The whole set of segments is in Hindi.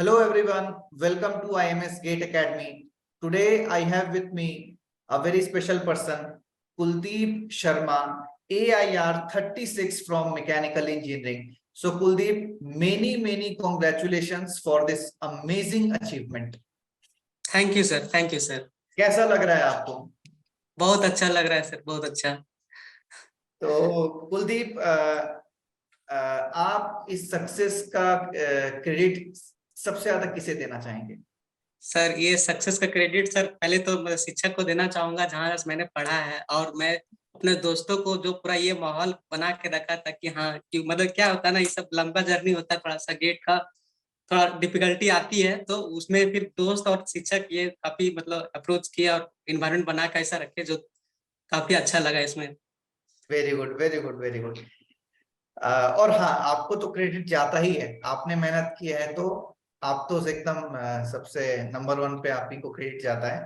Hello everyone, welcome to IMS Gate Academy. Today I have with me a very special person, Kuldeep Sharma, AIR 36 from Mechanical Engineering. So Kuldeep, many congratulations for this amazing achievement. Thank you sir, thank you sir. कैसा लग रहा है आपको? बहुत अच्छा लग रहा है सर, बहुत अच्छा। तो कुलदीप, आप इस सक्सेस का क्रेडिट सबसे ज्यादा किसे देना चाहेंगे? सर ये सक्सेस का क्रेडिट सर पहले तो मैं शिक्षक को देना चाहूंगा जहाँ मैंने पढ़ा है, और मैं अपने दोस्तों को जो पूरा ये माहौल बना के रखा था कि हाँ कि मतलब क्या होता है ना, ये सब लंबा जर्नी होता है, थोड़ा सा गेट का थोड़ा डिफिकल्टी आती है, तो उसमें फिर दोस्त और शिक्षक ये काफी मतलब अप्रोच किया और इन्वायरमेंट बना के ऐसा रखे जो काफी अच्छा लगा इसमें। Very good, very good, very good. और हाँ, आपको तो क्रेडिट जाता ही है, आपने मेहनत की है तो आप तो एकदम सबसे नंबर वन पे आप ही को क्रेडिट जाता है।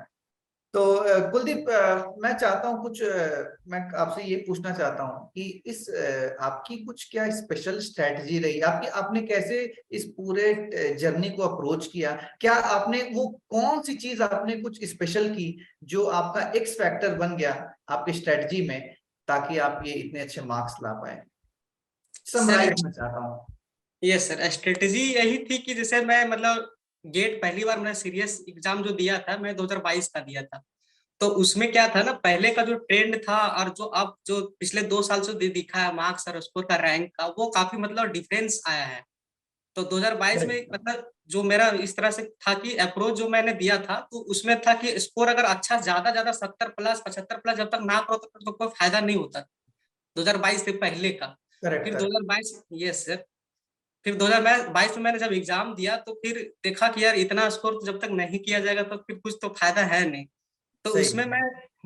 तो कुलदीप, मैं चाहता हूँ कुछ मैं आपसे ये पूछना चाहता हूँ कि इस आपकी कुछ क्या स्पेशल स्ट्रेटजी रही आपकी? आपने कैसे इस पूरे जर्नी को अप्रोच किया? क्या आपने वो कौन सी चीज आपने कुछ स्पेशल की जो आपका एक्स फैक्टर बन गया आपकी स्ट्रेटजी में, ताकि आप ये इतने अच्छे मार्क्स ला पाए? सर समराइज में चाहता हूँ। ये सर स्ट्रेटेजी यही थी कि जैसे मैं मतलब गेट पहली बार मैंने सीरियस एग्जाम जो दिया था मैं 2022 का दिया था। तो उसमें क्या था ना, पहले का जो ट्रेंड था और जो अब जो पिछले 2 साल से दिखा है मार्क्स और स्कोर का रैंक का, वो काफी मतलब डिफरेंस आया है। तो 2022 में मतलब जो मेरा इस तरह से था कि अप्रोच जो मैंने दिया था तो उसमें था कि स्कोर अगर अच्छा ज्यादा ज्यादा 70 प्लस 75 प्लस जब तक ना हो तो कोई फायदा नहीं होता 2022 से पहले का। करेक्ट फिर करेक्ट। 2022, यस सर, फिर 2022 में मैंने जब एग्जाम दिया तो फिर देखा कि यार इतना स्कोर तो जब तक नहीं किया जाएगा तो फिर कुछ तो फायदा है नहीं। तो सही।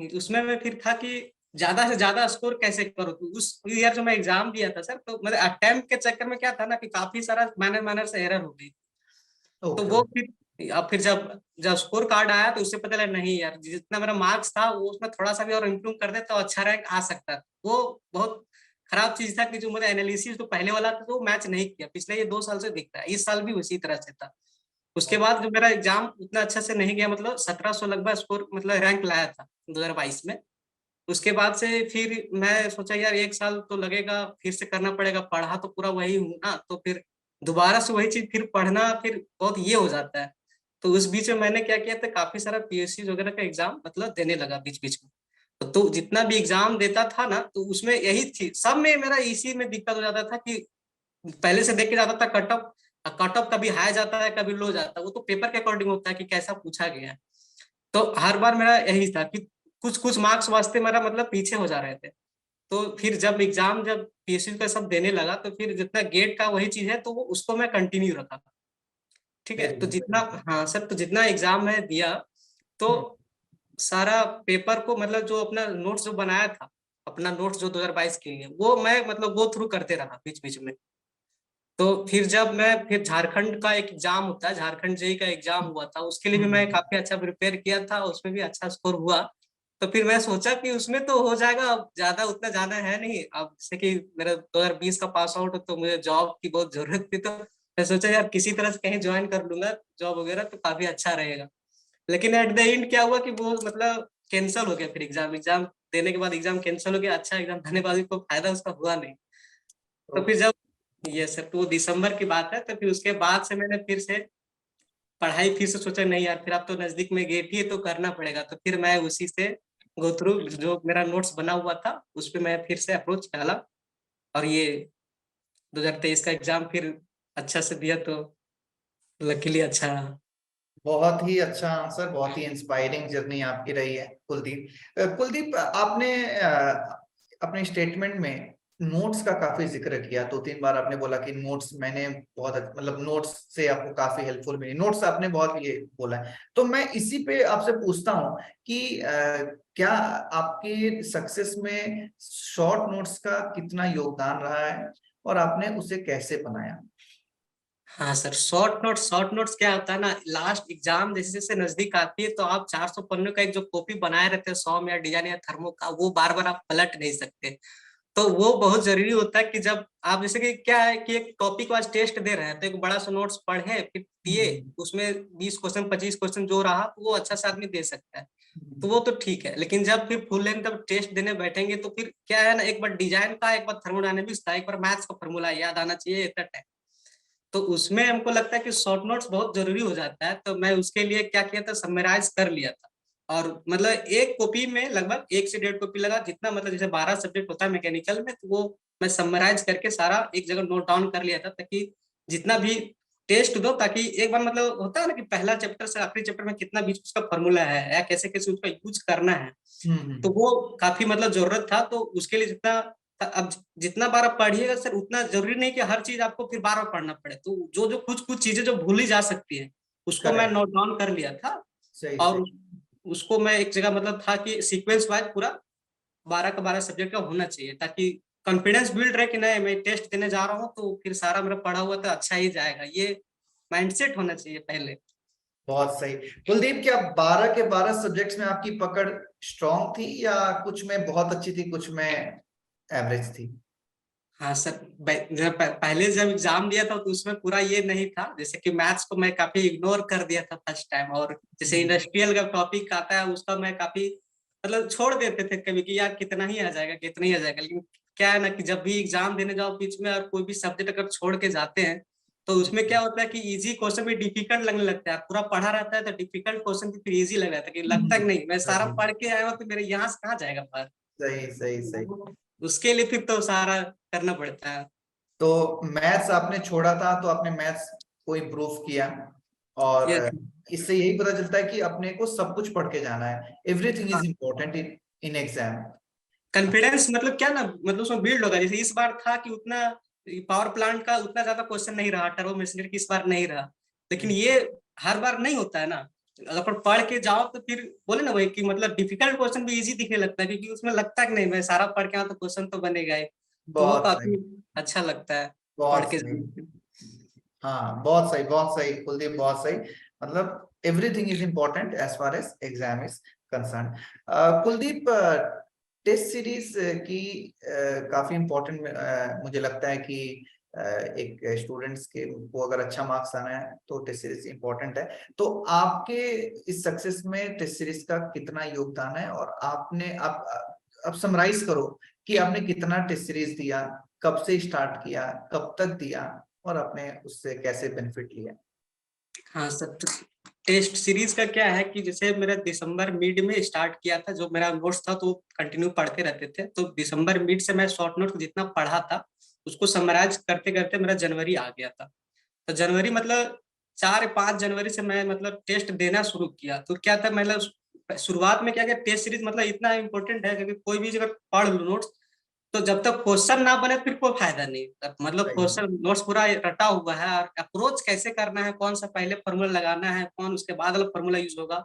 उसमें मैं फिर था कि ज्यादा से ज्यादा स्कोर कैसे करो। तो उस ईयर जो मैं एग्जाम दिया था सर, तो मतलब अटेम्प्ट के चक्कर में क्या था ना कि काफी सारा माइनर माइनर से एरर हो गई। तो ओके। वो फिर अब फिर जब जब स्कोर कार्ड आया तो उससे पता लगा नहीं यार, जितना मेरा मार्क्स था वो उसमें थोड़ा सा भी और इम्प्रूव कर दे तो अच्छा रैंक आ सकता। वो बहुत खराब चीज था कि जो मेरा एनालिसिस जो पहले वाला था तो मैच नहीं किया, पिछले ये 2 साल से दिख रहा है, इस साल भी उसी तरह से था। उसके बाद जो मेरा एग्जाम उतना अच्छा से नहीं गया, मतलब 1700 लगभग स्कोर मतलब रैंक लाया था 2022 में। उसके बाद से फिर मैं सोचा यार 1 साल तो लगेगा, फिर से करना पड़ेगा, पढ़ा तो पूरा वही हूँ ना, तो फिर दोबारा से वही चीज फिर पढ़ना फिर बहुत ये हो जाता है। तो उस बीच में मैंने क्या किया था, काफी सारा पीएससी वगैरह का एग्जाम मतलब देने लगा बीच बीच में। तो जितना भी एग्जाम देता था ना तो उसमें यही थी, सब में मेरा इसी में दिक्कत हो जाता था कि पहले से देख के जाता था कट ऑफ, कट ऑफ कभी हाई जाता है कभी लो जाता है, वो तो पेपर के अकॉर्डिंग होता है कि कैसा पूछा गया है। तो हर बार मेरा यही था कि कुछ कुछ मार्क्स वास्ते मेरा मतलब पीछे हो जा रहे थे। तो फिर जब एग्जाम जब पीएसयू का सब देने लगा तो फिर जितना गेट का वही चीज है तो वो उसको मैं कंटिन्यू रखा। ठीक है, वेरी तो गुड, वेरी जितना, गुड। हाँ सर, तो जितना एग्जाम मैं दिया तो सारा पेपर को मतलब जो अपना नोट्स जो बनाया था, अपना नोट्स जो 2022 के लिए वो मैं मतलब गो थ्रू करते रहा बीच बीच में। तो फिर जब मैं फिर झारखंड का एक एग्जाम होता है, झारखंड जेई का एग्जाम हुआ था, उसके लिए भी मैं काफी अच्छा प्रिपेयर किया था, उसमें भी अच्छा स्कोर हुआ। तो फिर मैं सोचा कि उसमें तो हो जाएगा, अब ज्यादा उतना जाना है नहीं, अब जैसे कि मेरा 2020 का पास आउट तो मुझे जॉब की बहुत जरूरत थी, तो मैं सोचा यार किसी तरह से कहीं ज्वाइन कर लूंगा जॉब वगैरह तो काफी अच्छा रहेगा। लेकिन एट द एंड क्या हुआ कि वो मतलब कैंसिल हो गया, फिर एग्जाम एग्जाम देने के बाद एग्जाम कैंसिल हो गया, अच्छा एग्जाम देने के बाद भी कोई फायदा उसका हुआ नहीं। तो फिर जब, ये सर, तो दिसंबर की बात है, तो फिर उसके बाद से मैंने फिर से पढ़ाई फिर से सोचा नहीं यार, फिर अब तो नजदीक में गेट ही है तो करना पड़ेगा, तो फिर मैं उसी से गो थ्रू जो मेरा नोट्स बना हुआ था उस पे मैं फिर से अप्रोच डाला, और ये 2023 का एग्जाम फिर अच्छा से दिया तो लकीली अच्छा रहा। बहुत ही अच्छा आंसर, बहुत ही इंस्पायरिंग जर्नी आपकी रही है कुलदीप। कुलदीप, आपने अपने स्टेटमेंट में नोट्स का काफी जिक्र किया, 2-3 बार आपने बोला कि नोट्स मैंने बहुत मतलब नोट्स से आपको काफी हेल्पफुल मिली, नोट्स आपने बहुत ये बोला है। तो मैं इसी पे आपसे पूछता हूँ कि क्या आपके सक्सेस में शॉर्ट नोट्स का कितना योगदान रहा है और आपने उसे कैसे बनाया? हाँ सर, शॉर्ट नोट्स क्या होता है ना, लास्ट एग्जाम जैसे जैसे नजदीक आती है तो आप 400 पन्नों का एक जो कॉपी बनाए रहते हैं 100 में या डिजाइन या थर्मो का, वो बार बार आप पलट नहीं सकते। तो वो बहुत जरूरी होता है कि जब आप जैसे कि क्या है कि एक टॉपिक वाइज टेस्ट दे रहे हैं तो एक बड़ा सा नोट्स पढ़े फिर दिए, उसमें 20 क्वेश्चन 25 क्वेश्चन जो रहा तो वो अच्छा से आदमी दे सकता है, तो वो तो ठीक है। लेकिन जब फिर फुल लेंथ जब टेस्ट देने बैठेंगे तो फिर क्या है ना, एक बार डिजाइन का, एक बार थर्मोडायनेमिक्स का, एक बार मैथ्स का फॉर्मूला याद आना चाहिए इतना टाइम, तो उसमें हमको लगता है कि शॉर्ट नोट्स बहुत जरूरी हो जाता है। तो मैं उसके लिए क्या किया था, समराइज कर लिया था, और मतलब एक कॉपी में लगभग 1 से 1.5 कॉपी लगा, जितना मतलब जैसे 12 सब्जेक्ट होता है मैकेनिकल में, तो वो मैं समराइज करके सारा एक जगह नोट डाउन कर लिया था, ताकि जितना भी टेस्ट दो, ताकि एक बार मतलब होता है ना कि पहला चैप्टर से आखिरी चैप्टर में कितना बीच उसका फॉर्मूला है या कैसे कैसे उसका यूज करना है, तो वो काफी मतलब जरूरत था। तो उसके लिए जितना अब जितना बार आप पढ़िएगा सर, उतना जरूरी नहीं कि हर चीज आपको फिर बार बार पढ़ना पड़े, तो जो जो कुछ कुछ चीजें जो भूली जा सकती है उसको मैं करेक्ट। नोट डाउन कर लिया था। सही और सही। उसको मैं एक जगह मतलब था कि सीक्वेंस वाइज पूरा 12 का 12 सब्जेक्ट का होना चाहिए, ताकि कॉन्फिडेंस बिल्ड रहे कि नहीं मैं टेस्ट देने जा रहा हूँ तो फिर सारा मेरा पढ़ा हुआ तो अच्छा ही जाएगा, ये माइंडसेट होना चाहिए पहले। बहुत सही। कुलदीप, क्या 12 के 12 सब्जेक्ट्स में आपकी पकड़ स्ट्रांग थी, या कुछ में बहुत अच्छी थी, कुछ में एवरेज थी? हाँ सर, पहले जब एग्जाम दिया था तो उसमें पूरा ये नहीं था, जैसे कि मैथ्स को मैं काफी इग्नोर कर दिया था फर्स्ट टाइम, और जैसे इंडस्ट्रियल का टॉपिक आता है उसका मैं काफी मतलब छोड़ देते थे कभी कि यार कितना ही आ जाएगा कितना ही आ जाएगा। लेकिन क्या है ना कि जब भी एग्जाम देने जाओ बीच में और कोई भी सब्जेक्ट अगर छोड़ के जाते हैं तो उसमें क्या होता है कि इजी क्वेश्चन भी डिफिकल्ट लगने लगता है, पूरा पढ़ा रहता है तो डिफिकल्ट क्वेश्चन भी फिर इजी लग रहा था कि लगता है कि नहीं मैं सारा पढ़ के आया हूँ तो मेरे यहाँ से कहाँ जाएगा पर, सही सही सही। उसके लिए फिर तो सारा करना पड़ता है। तो मैथ्स आपने छोड़ा था, तो आपने मैथ्स को इम्प्रूव किया, और ये इससे यही पता चलता है कि अपने को सब कुछ पढ़ के जाना है। एवरीथिंग इज हाँ, important in in exam. Confidence मतलब क्या ना, मतलब उसमें बिल्ड होगा। जैसे इस बार था कि उतना पावर प्लांट का उतना ज्यादा क्वेश्चन नहीं रहा, टर्बो मशीनरी की इस बार नहीं रहा, लेकिन ये हर बार नहीं होता है ना। अगर पर पढ़ के जाओ तो फिर बोले ना वही कि मतलब डिफिकल्ट क्वेश्चन भी इजी दिखने लगता है, क्योंकि उसमें लगता है कि नहीं मैं सारा पढ़ के आऊँ तो क्वेश्चन तो बनेगा ही, तो वो बहुत काफी सही। अच्छा लगता है पढ़ बहुत के सही। जाने। हाँ, बहुत सही कुलदीप, बहुत सही। मतलब everything is important as far as exam is concern. Kuldeep, test series की काफी इम्पोर्टेंट मुझे लगता है कि एक स्टूडेंट्स के को अगर अच्छा मार्क्स आना है तो टेस्ट सीरीज इम्पोर्टेंट है। तो आपके इस सक्सेस में टेस्ट सीरीज का कितना योगदान है, और आपने आप समराइज करो कि आपने कितना टेस्ट सीरीज दिया, कब से स्टार्ट किया, कब तक दिया, और आपने उससे कैसे बेनिफिट लिया? हाँ सर, टेस्ट सीरीज का क्या है कि जैसे मेरा दिसंबर मिड में स्टार्ट किया था, जो मेरा नोट्स था तो कंटिन्यू पढ़ते रहते थे, तो दिसंबर मिड से मैं शॉर्ट नोट जितना पढ़ा था उसको समराइज करते करते मेरा जनवरी आ गया था। तो जनवरी मतलब 4 या 5 जनवरी से मैं मतलब टेस्ट देना शुरू किया। तो क्या था मतलब शुरुआत में क्या क्या टेस्ट सीरीज मतलब इतना इम्पोर्टेंट है, क्योंकि कोई भी अगर पढ़ लो नोट्स तो जब तक क्वेश्चन ना बने फिर कोई फायदा नहीं, तब मतलब सही है। क्वेश्चन नोट्स पूरा रटा हुआ है और अप्रोच कैसे करना है, कौन सा पहले फॉर्मूला लगाना है, कौन उसके बाद वाला फॉर्मूला यूज होगा,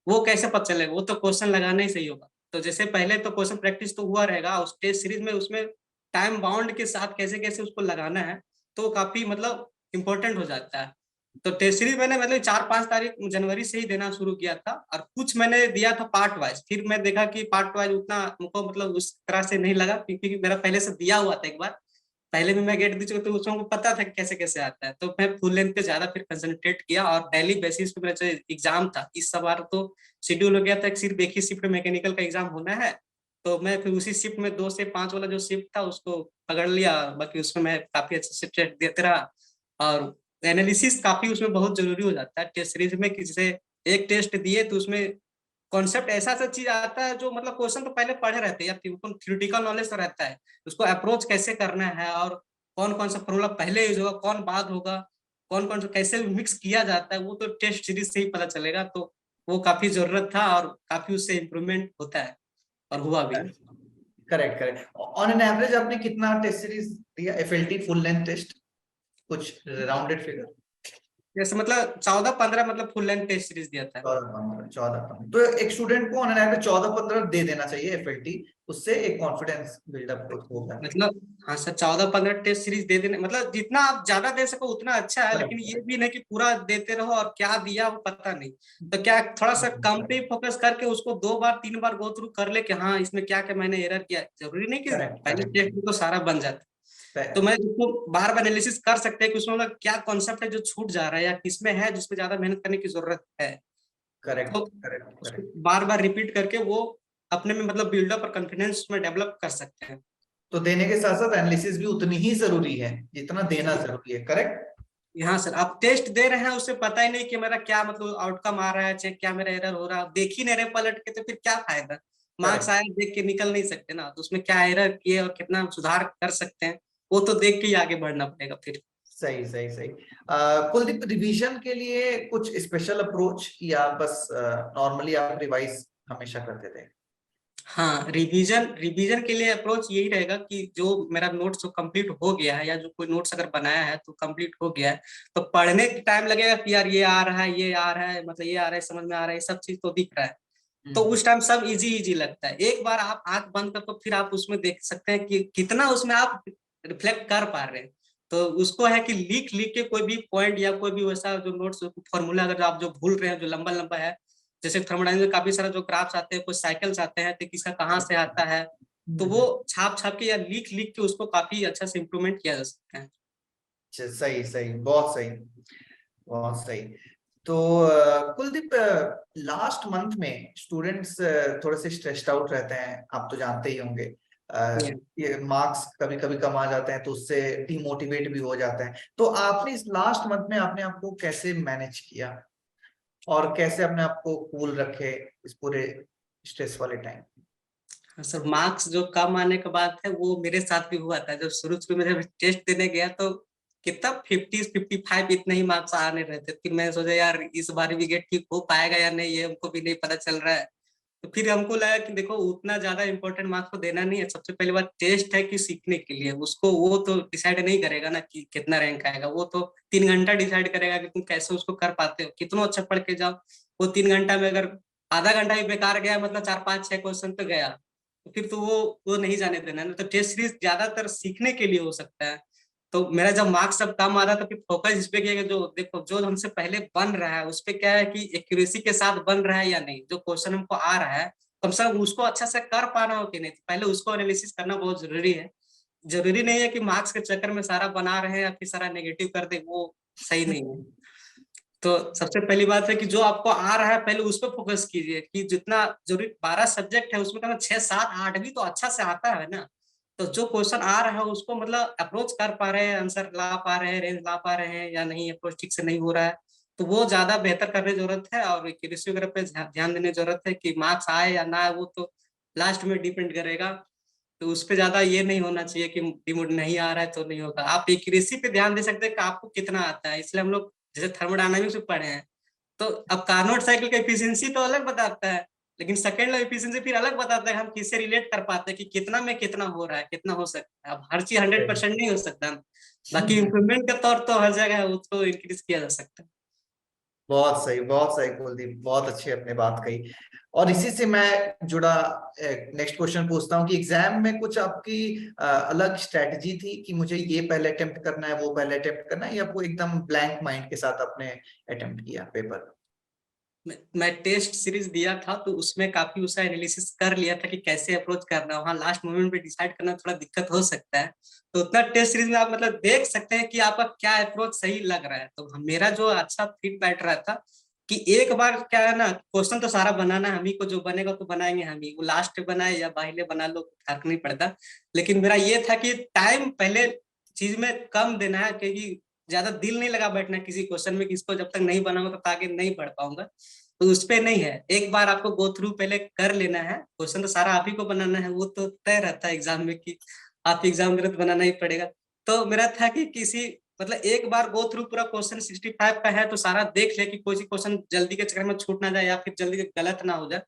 वो कैसे पता चलेगा, वो तो क्वेश्चन लगाना ही सही होगा। तो जैसे पहले तो क्वेश्चन प्रैक्टिस तो हुआ रहेगा उस टेस्ट सीरीज में, उसमें टाइम बाउंड के साथ कैसे कैसे उसको लगाना है, तो काफी मतलब इम्पोर्टेंट हो जाता है। तो टेस्ट सीरीज मैंने मतलब 4-5 तारीख जनवरी से ही देना शुरू किया था, और कुछ मैंने दिया था पार्ट वाइज, फिर मैं देखा कि पार्ट वाइज उतना हमको मतलब उस तरह से नहीं लगा, क्योंकि मेरा पहले से दिया हुआ था एक बार, पहले भी मैं गेट दी चुका, तो उसमें हमको पता था कि कैसे कैसे आता है। तो मैं फुल लेंथ पे ज्यादा फिर कंसंट्रेट किया, और डेली बेसिस पे मेरा जो एग्जाम था इस बार तो शेड्यूल हो गया था कि सिर्फ एक ही शिफ्ट में मैकेनिकल का एग्जाम होना है, तो मैं फिर उसी शिफ्ट में 2 से 5 वाला जो शिफ्ट था उसको पकड़ लिया, बाकी उसमें मैं काफी अच्छे से टेस्ट देते रहा। और एनालिसिस काफी उसमें बहुत जरूरी हो जाता है टेस्ट सीरीज में, कि जैसे एक टेस्ट दिए तो उसमें कॉन्सेप्ट ऐसा सा चीज आता है जो मतलब क्वेश्चन तो पहले पढ़े रहते हैं या थ्योरेटिकल नॉलेज तो रहता है, उसको अप्रोच कैसे करना है, और कौन कौन सा फॉर्मूला पहले यूज होगा कौन बाद होगा, कौन कौन सा कैसे मिक्स किया जाता है, वो तो टेस्ट सीरीज से ही पता चलेगा। तो वो काफी जरूरत था और काफी उससे इम्प्रूवमेंट होता है, और हुआ भी। Correct correct. On an average आपने कितना टेस्ट सीरीज दिया, एफएलटी फुल लेंथ टेस्ट, कुछ राउंडेड फिगर? जैसे मतलब 14-15 मतलब फुल लेंथ टेस्ट सीरीज दिया था। 14-15 तो एक स्टूडेंट को ऑन एन एवरेज 14-15 दे देना चाहिए एफएलटी, उससे एक कॉन्फिडेंस बिल्डअप होगा। मतलब हाँ सर, 14-15 टेस्ट सीरीज दे देने, मतलब जितना आप ज्यादा दे सको उतना अच्छा है, लेकिन ये भी नहीं कि पूरा देते रहो और क्या दिया वो पता नहीं। तो क्या थोड़ा सा कम पे फोकस करके उसको 2 बार 3 बार गो थ्रू कर ले कि हाँ इसमें क्या क्या मैंने एरर किया। जरूरी नहीं कि करेक्ट पहले करेक्ट। टेस्ट में तो सारा बन जाता। तो मैं उसको बार बार एनालिसिस कर सकते हैं कि उसमें मतलब क्या कॉन्सेप्ट है जो छूट जा रहा है, या किसमें है जिसमें ज्यादा मेहनत करने की जरूरत है। तो करेक्ट करेक्ट उसको करेक्ट। बार बार रिपीट करके वो अपने में मतलब बिल्डअप और कॉन्फिडेंस में डेवलप कर सकते हैं। तो देने के साथ साथ एनालिसिस भी उतनी ही जरूरी है जितना देना जरूरी है, करेक्ट। हाँ सर, आप टेस्ट दे रहे हैं, उसे पता ही नहीं कि मेरा क्या मतलब आउटकम आ रहा है, चाहे क्या मेरा एरर हो रहा है, आप देख ही नहीं रहे पलट के, तो फिर क्या फायदा। Marks correct. आया देख के निकल नहीं सकते ना, तो उसमें क्या एरर किए और कितना सुधार कर सकते हैं, वो तो देख के ही आगे बढ़ना पड़ेगा फिर। सही सही सही। कुलदीप, रिवीजन के लिए कुछ स्पेशल अप्रोच या बस नॉर्मली आप रिवाइज हमेशा करते थे? हाँ, रिवीजन रिवीजन के लिए अप्रोच यही रहेगा कि जो मेरा नोट्स जो कंप्लीट हो गया है, या जो कोई नोट्स अगर बनाया है तो कंप्लीट हो गया है, तो पढ़ने के टाइम लगेगा कि यार ये आ रहा है, ये आ रहा है, मतलब ये आ रहा है, समझ में आ रहा है, ये सब चीज तो दिख रहा है। तो हम्म। उस टाइम सब इजी इजी लगता है। एक बार आप आंख बंद कर तो फिर आप उसमें देख सकते हैं कि कितना उसमें आप रिफ्लेक्ट कर पा रहे हैं। तो उसको है कि लिख लिख के कोई भी पॉइंट या कोई भी वैसा जो नोट्स फॉर्मूला अगर आप जो भूल रहे हैं, जो लंबा लंबा है, जैसे थर्मोडायनामिक्स में काफी सारा जो ग्राफ्स आते हैं, कुछ साइकिल्स आते हैं, तो किसका कहाँ से आता है, तो वो हम्म। छाप छाप के या लिख लिख के उसको काफी अच्छा से इम्प्रूवमेंट किया जा सकता है। अच्छा, सही सही, बहुत सही, बहुत सही। तो कुलदीप, लास्ट मंथ में स्टूडेंट्स थोड़े से स्ट्रेस्ड आउट रहते हैं, आप तो जानते ही होंगे। Yeah. ये मार्क्स कभी कभी कम आ जाते हैं तो उससे डिमोटिवेट भी हो जाते हैं। तो आपने इस लास्ट मंथ में आपने आपको कैसे मैनेज किया और कैसे अपने आप को कूल रखे इस पूरे स्ट्रेस वाले टाइम? हाँ सर, मार्क्स जो कम आने के बाद है वो मेरे साथ भी हुआ था। जब शुरू शुरू में जब टेस्ट देने गया तो कितना 50-55 इतने ही मार्क्स आने रहे थे। फिर मैं सोचा यार इस बार भी ये ठीक हो पाएगा या नहीं, ये हमको भी नहीं पता चल रहा है। तो फिर हमको लगा कि देखो उतना ज्यादा इंपॉर्टेंट मार्क्स को देना नहीं है। सबसे पहली बात टेस्ट है कि सीखने के लिए, उसको वो तो डिसाइड नहीं करेगा ना कि कितना रैंक आएगा। वो तो 3 घंटा डिसाइड करेगा कि तुम कैसे उसको कर पाते हो, कितना अच्छा पढ़ के जाओ। वो 3 घंटा में अगर आधा घंटा भी बेकार गया, मतलब 4-5-6 क्वेश्चन पे गया, तो फिर तो वो नहीं जाने देना है ना। तो टेस्ट सीरीज ज्यादातर सीखने के लिए हो सकता है। तो मेरा जब मार्क्स सब कम आ रहा था, फिर फोकस इस पे किया कि जो देखो जो हमसे पहले बन रहा है उस पे क्या है कि एक्यूरेसी के साथ बन रहा है या नहीं, जो क्वेश्चन हमको आ रहा है कम से कम उसको अच्छा से कर पा रहा हो कि नहीं। तो पहले उसको एनालिसिस करना बहुत जरूरी है। जरूरी नहीं है कि मार्क्स के चक्कर में सारा बना रहे हैं या फिर सारा नेगेटिव कर दे, वो सही नहीं है। तो सबसे पहली बात है कि जो आपको आ रहा है पहले उस पर फोकस कीजिए, कि जितना जरूरी 12 सब्जेक्ट है उसमें कम 6-7-8 भी तो अच्छा से आता है ना। तो जो क्वेश्चन आ रहा है उसको मतलब अप्रोच कर पा रहे हैं, आंसर ला पा रहे हैं, रेंज ला पा रहे हैं या नहीं, अप्रोच ठीक से नहीं हो रहा है, तो वो ज्यादा बेहतर करने की जरूरत है। और एक्यूरेसी वगैरह पे ध्यान देने की जरूरत है। कि मार्क्स आए या ना आए वो तो लास्ट में डिपेंड करेगा। तो उस पे ज्यादा ये नहीं होना चाहिए कि डिमोड नहीं आ रहा है तो नहीं होगा। आप एक्यूरेसी पे ध्यान दे सकते हैं कि आपको कितना आता है। इसलिए हम लोग जैसे थर्मोडायनामिक्स में पढ़े हैं, तो अब कार्नोट साइकिल का एफिशिएंसी तो अलग बताता है, लेकिन सेकेंड लॉ एफिशिएंसी फिर अलग बताता है। हम किससे रिलेट कर पाते हैं कि कितना में कितना हो रहा है, कितना हो सकता है। अब हर चीज 100% नहीं हो सकता। बाकी इम्प्रूवमेंट का तौर तो हर जगह है, उसको इंक्रीज किया जा सकता है। बहुत सही कुलदीप, बहुत अच्छी अपने बात कही। और इसी से मैं जुड़ा नेक्स्ट क्वेश्चन पूछता हूँ कि एग्जाम में कुछ आपकी अलग स्ट्रेटजी थी कि मुझे ये पहले अटेम्प्ट करना है, वो पहले अटेम्प्ट करना है, या वो एकदम ब्लैंक माइंड के साथ आपने अटेम्प्ट किया पेपर? मैं टेस्ट सीरीज दिया था तो उसमें काफी उसका एनालिसिस कर लिया था कि कैसे अप्रोच करना है। वहाँ लास्ट मोमेंट पे डिसाइड करना थोड़ा दिक्कत हो सकता है। तो उतना टेस्ट सीरीज में आप मतलब देख सकते हैं कि आपका क्या अप्रोच सही लग रहा है। तो मेरा जो अच्छा फिट बैठ रहा था कि एक बार क्या है ना, क्वेश्चन तो सारा बनाना है हम ही को, जो बनेगा तो बनाएंगे हम ही, वो लास्ट बनाए या पहले बना लो फर्क नहीं पड़ता। लेकिन मेरा ये था कि टाइम पहले चीज में कम देना है, क्योंकि ज्यादा दिल नहीं लगा बैठना किसी क्वेश्चन में, किसको जब तक नहीं बनाऊंगा तब तक आगे नहीं बढ़ पाऊंगा। तो उस पे नहीं है, एक बार आपको गो थ्रू पहले कर लेना है। क्वेश्चन तो सारा आप ही को बनाना है, वो तो तय रहता है एग्जाम में कि आप एग्जाम में तो बनाना ही पड़ेगा। तो मेरा था कि किसी मतलब एक बार गो थ्रू पूरा क्वेश्चन 65 का है तो सारा देख ले कि कोई सी क्वेश्चन जल्दी के चक्कर में छूट ना जाए या फिर जल्दी गलत ना हो जाए।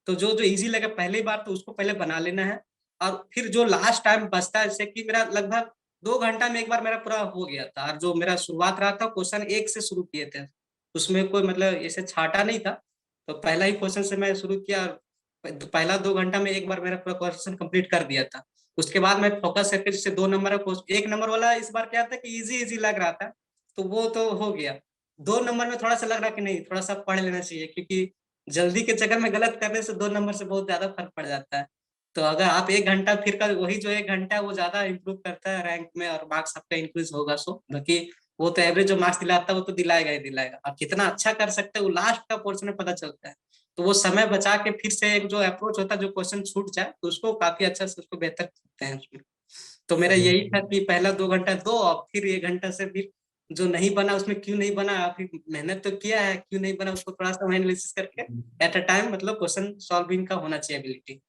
तो जो जो इजी लगे पहली बार तो उसको पहले बना लेना है। और फिर जो लास्ट टाइम बचता है, जैसे कि मेरा लगभग 2 घंटा में एक बार मेरा पूरा हो गया था। और जो मेरा शुरुआत रहा था, क्वेश्चन 1 से शुरू किए थे, उसमें कोई मतलब ऐसे छाटा नहीं था। तो पहला ही क्वेश्चन से मैं शुरू किया, और पहला 2 घंटा में एक बार मेरा पूरा क्वेश्चन कंप्लीट कर दिया था। उसके बाद मैं फोकस करके जैसे 2 नंबर का 1 नंबर वाला इस बार क्या था कि इजी इजी लग रहा था, तो वो तो हो गया। 2 नंबर में थोड़ा सा लग रहा कि नहीं, थोड़ा सा पढ़ लेना चाहिए, क्योंकि जल्दी के चक्कर में गलत करने से 2 नंबर से बहुत ज्यादा फर्क पड़ जाता है। तो अगर आप 1 घंटा फिर का वही जो 1 घंटा है वो ज्यादा इंप्रूव करता है रैंक में, और मार्क्स आपका इंक्रीज होगा। सो बाकी वो तो एवरेज जो मार्क्स दिलाता है वो तो दिलाएगा ही दिलाएगा। आप कितना अच्छा कर सकते हैं वो लास्ट का पोर्शन में पता चलता है। तो वो समय बचा के फिर से एक जो अप्रोच होता है, जो क्वेश्चन छूट जाए तो उसको काफी अच्छा से उसको बेहतर करते हैं उसमें। तो मेरा सही। यही था कि पहला 2 घंटा दो, और फिर 1 घंटा से फिर जो नहीं बना उसमें क्यों नहीं बना, फिर मेहनत तो किया है, क्यों नहीं बना उसको थोड़ा सा एनालिसिस करके एट अ टाइम मतलब क्वेश्चन सॉल्विंग का होना चाहिए एबिलिटी।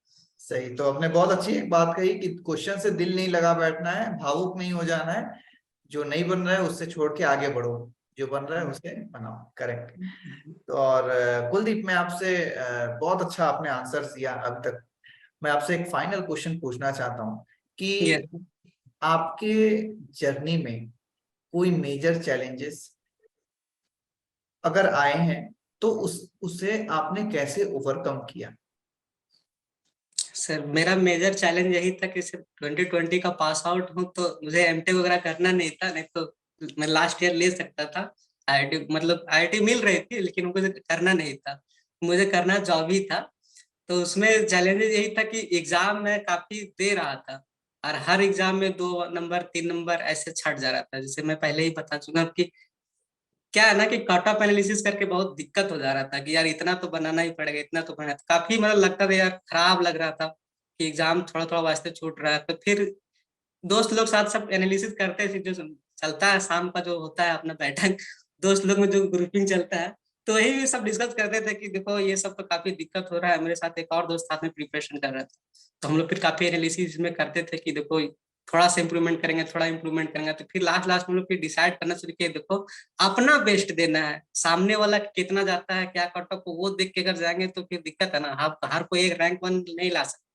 सही, तो आपने बहुत अच्छी एक बात कही कि क्वेश्चन से दिल नहीं लगा बैठना है, भावुक नहीं हो जाना है। जो नहीं बन रहा है उससे छोड़ के आगे बढ़ो, जो बन रहा है उसे बनाओ। करेक्ट। तो और कुलदीप, मैं आपसे बहुत अच्छा आपने आंसर दिया अभी तक। मैं आपसे एक फाइनल क्वेश्चन पूछना चाहता हूँ कि यस आपके जर्नी में कोई मेजर चैलेंजेस अगर आए हैं तो उसे आपने कैसे ओवरकम किया? सर, मेरा मेजर चैलेंज यही था कि सिर्फ 2020 का पास आउट हूँ, तो मुझे एमटेक वगैरह करना नहीं था, नहीं तो मैं लास्ट ईयर ले सकता था। आईआईटी मतलब आईआईटी मिल रही थी, लेकिन मुझे करना नहीं था, मुझे करना जॉब ही था। तो उसमें चैलेंजेस यही था कि एग्जाम में काफी दे रहा था, और हर एग्जाम में 2 नंबर 3 नंबर ऐसे छट जा रहा था। जैसे मैं पहले ही बता चुका हूँ कि क्या है ना कि कट ऑफ एनालिसिस करके बहुत दिक्कत हो जा रहा था कि यार इतना तो बनाना ही पड़ेगा, इतना तो बनाना, काफी मतलब लगता था यार, खराब लग रहा था कि एग्जाम थोड़ा थोड़ा वास्ते छूट रहा है। तो फिर दोस्त लोग साथ सब एनालिसिस करते थे, जो चलता है शाम का जो होता है अपना बैठक, दोस्त लोग में जो ग्रुपिंग चलता है, तो वही भी सब डिस्कस करते थे कि देखो ये सब तो काफी दिक्कत हो रहा है। मेरे साथ एक और दोस्त साथ में प्रिपरेशन कर रहा था, तो हम लोग फिर काफी एनालिसिस में करते थे कि देखो थोड़ा सा इंप्रूवमेंट करेंगे, थोड़ा इंप्रूवमेंट करेंगे। तो फिर लास्ट लास्ट में लोग फिर डिसाइड करना शुरू किए, देखो अपना बेस्ट देना है, सामने वाला कितना जाता है क्या कट ऑफ वो देख के अगर जाएंगे तो फिर दिक्कत है ना, आप हर कोई एक रैंक 1 नहीं ला सकते।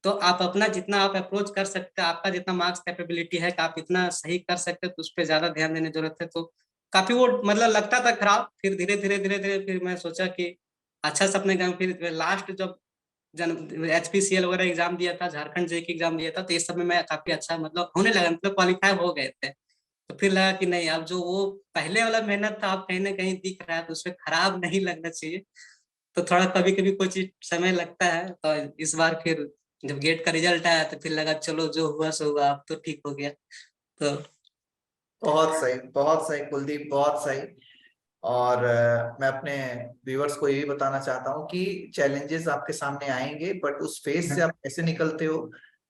तो आप अपना जितना आप अप्रोच कर सकते हैं, आपका जितना मार्क्स कैपेबिलिटी है कि आप इतना सही कर सकते हैं, तो उस पर ज्यादा ध्यान देने की जरूरत है। तो काफी वो मतलब लगता था खराब, फिर धीरे धीरे धीरे धीरे फिर मैं सोचा कि अच्छा से अपने फिर लास्ट जब जन एचपीसीएल वगैरह एग्जाम दिया था, झारखंड जेई एग्जाम दिया था, तो इस समय में काफी अच्छा मतलब होने लगा, मतलब क्वालिफाई हो गए थे। तो फिर लगा कि नहीं, अब जो वो पहले वाला मेहनत था आप कहीं ना कहीं दिख रहा है, तो उसमें खराब नहीं लगना चाहिए। तो थोड़ा कभी कभी कुछ समय लगता है। तो इस बार फिर जब गेट का रिजल्ट आया तो फिर लगा चलो जो हुआ सो हुआ, अब तो ठीक हो गया। तो बहुत सही कुलदीप, बहुत सही। और मैं अपने व्यूअर्स को यही बताना चाहता हूँ कि चैलेंजेस आपके सामने आएंगे, बट उस फेज से आप कैसे निकलते हो,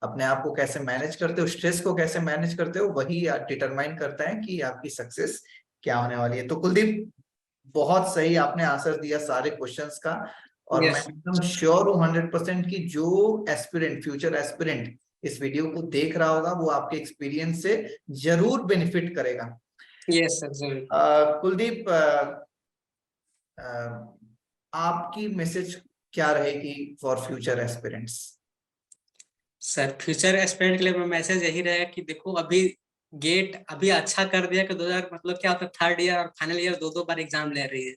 अपने आप को कैसे मैनेज करते हो, स्ट्रेस को कैसे मैनेज करते हो, वही डिटरमाइन करता है कि आपकी सक्सेस क्या होने वाली है। तो कुलदीप, बहुत सही आपने आंसर दिया सारे क्वेश्चंस का। और मैं यस एकदम श्योर हूँ 100% की जो एस्पिरेंट, फ्यूचर एस्पिरेंट इस वीडियो को देख रहा होगा वो आपके एक्सपीरियंस से जरूर बेनिफिट करेगा। यस सर जरूर। कुलदीप, आपकी मैसेज क्या रहेगी for future aspirants? Sir future aspirant के लिए मेरा मैसेज यही रहेगा कि देखो अभी गेट अभी अच्छा कर दिया कि 2000 मतलब क्या होता है, थर्ड ईयर और फाइनल ईयर दो दो बार एग्जाम ले रही है।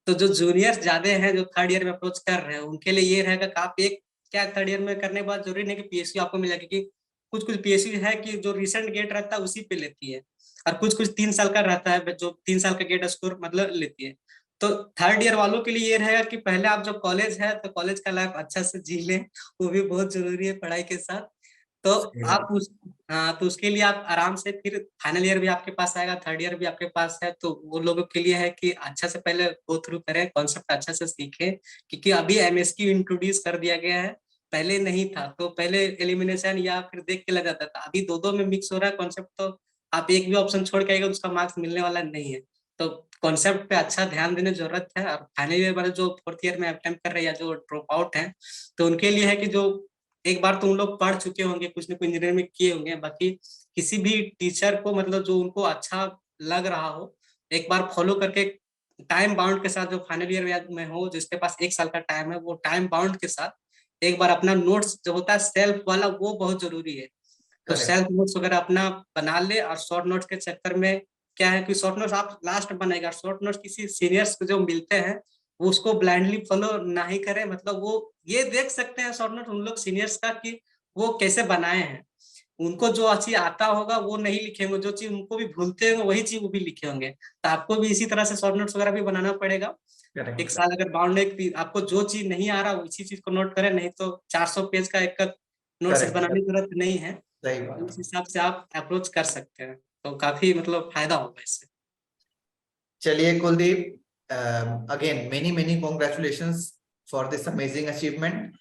तो जो जूनियर्स ज्यादा हैं जो थर्ड ईयर में अप्रोच कर रहे हैं, उनके लिए ये रहेगा कि आप एक क्या थर्ड ईयर में करने के बाद जरूरी नहीं कि पीएसयू आपको मिलेगा, क्योंकि कुछ कुछ पीएसयू है कि जो रिसेंट गेट रहता है उसी पे लेती है, और कुछ कुछ 3 साल का रहता है जो 3 साल का गेट स्कोर मतलब लेती है। तो थर्ड ईयर वालों के लिए ये रहेगा कि पहले आप जो कॉलेज है तो कॉलेज का लाइफ अच्छा से जी लें, वो भी बहुत जरूरी है पढ़ाई के साथ। तो सही आप बात। उस हाँ, तो उसके लिए आप आराम से फिर फाइनल ईयर भी आपके पास आएगा, थर्ड ईयर भी आपके पास है, तो वो लोगों के लिए है कि अच्छा से पहले गो थ्रू करें, कॉन्सेप्ट अच्छा से सीखें, क्योंकि अभी एमएसक्यू इंट्रोड्यूस कर दिया गया है, पहले नहीं था। तो पहले एलिमिनेशन या फिर देख के लग जाता था, अभी दो दो में मिक्स हो रहा है कॉन्सेप्ट, तो आप एक भी ऑप्शन छोड़ के आएगा उसका मार्क्स मिलने वाला नहीं है। तो कॉन्सेप्ट पे अच्छा ध्यान देने की जरूरत है। और फाइनल ईयर वाले जो फोर्थ ईयर में अटेम्प्ट कर रहे हैं या जो ड्रॉप आउट है, तो उनके लिए है कि जो एक बार तुम लोग पढ़ चुके होंगे, कुछ ना कुछ इंजीनियरिंग में किए होंगे, बाकी किसी भी टीचर को मतलब जो उनको अच्छा लग रहा हो, एक बार फॉलो करके टाइम बाउंड के साथ, जो फाइनल ईयर में हो जिसके पास 1 साल का टाइम है, वो टाइम बाउंड के साथ एक बार अपना नोट्स जो होता है सेल्फ वाला वो बहुत जरूरी है। तो Correct. सेल्फ नोट्स वगैरह अपना बना ले, और शॉर्ट नोट्स के चक्कर में क्या है कि शॉर्ट नोट्स आप लास्ट बनेगा, शॉर्ट नोट्स किसी सीनियर्स को जो मिलते हैं वो उसको ब्लाइंडली फॉलो ना ही करें, मतलब वो ये देख सकते हैं शॉर्ट नोट उन लोग सीनियर्स का कि वो कैसे बनाए हैं, उनको जो चीज आता होगा वो नहीं लिखेंगे, जो चीज उनको भी भूलते होंगे वही चीज वो भी लिखे होंगे। तो आपको भी इसी तरह से शॉर्ट नोट्स वगैरह भी बनाना पड़ेगा। Correct. एक साल अगर बाउंड है, आपको जो चीज नहीं आ रहा उसी चीज को नोट करें, नहीं तो 400 पेज का एक नोट्स Correct. बनाने की जरूरत नहीं है। सही बात उस है। हिसाब से आप अप्रोच कर सकते हैं, तो काफी मतलब फायदा होगा इससे। चलिए Kuldeep, again many congratulations for this amazing achievement,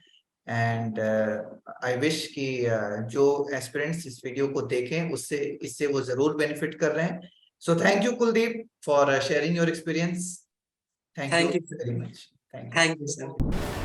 and I wish कि जो एस्पिरेंट्स इस वीडियो को देखें उससे इससे वो जरूर बेनिफिट कर रहे हैं। So thank you Kuldeep for sharing your experience. Thank you thank you, very much. Thank you. Thank you sir.